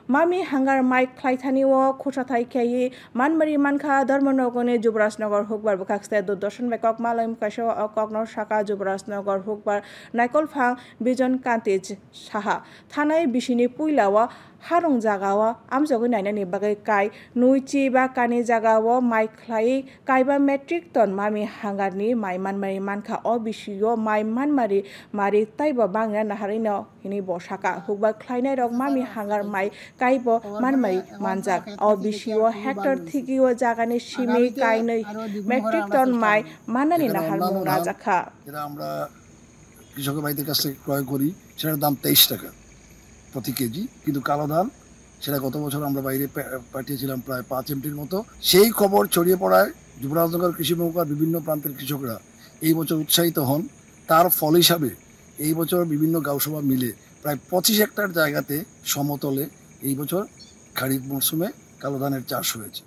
मामी हांगार माइक ख्लाइथानिओ खुसाथाइ खेयै मानमारि मानखा धर्मनगरनि जुबराजनगर हुकबार बुखाक्सते दूरदर्शन बेकक मालयम काशो ककनर शाखा जुबराजनगर हुकबार नायकलफां बिजन कान्तिज साहा थानाय बिसिनि पुइलावा हारं जागावा आमजगै नायनानि बागै काय नुइचि बा कानि जागावो माइ ख्लायै कायबा मेट्रिक टन मामी हांगारनि माइ मानमारि मानखा अ बिसियो माइ मानमारि मारि ताइबा बांना नाहारिनो हिनि बसाका हुकबा ख्लायनाय रक मामी हांगार माइ कायबो मानमारि मानजाक अ बिसियो हेक्टर थिगियो जागानि सिमि कायनै मेट्रिक टन माइ मानानि नाहार मुंना जाखा যেটা আমরা কৃষকের ভাইদের কাছ থেকে ক্রয় করি সেটার দাম 23 টাকা প্রতি কেজি, কিন্তু কালো ধান সেটা গত বছর আমরা বাইরে পাঠিয়েছিলাম প্রায় 5 এমটির মতো। সেই খবর ছড়িয়ে পড়ায় যুবরাজনগর কৃষি নৌকার বিভিন্ন প্রান্তের কৃষকরা এই বছর উৎসাহিত হন। তার ফল হিসাবে এই বছর বিভিন্ন গাঁওসভা মিলে প্রায় 25 হেক্টর জায়গাতে সমতলে এই বছর খারিফ মরশুমে কালো ধানের চাষ হয়েছে।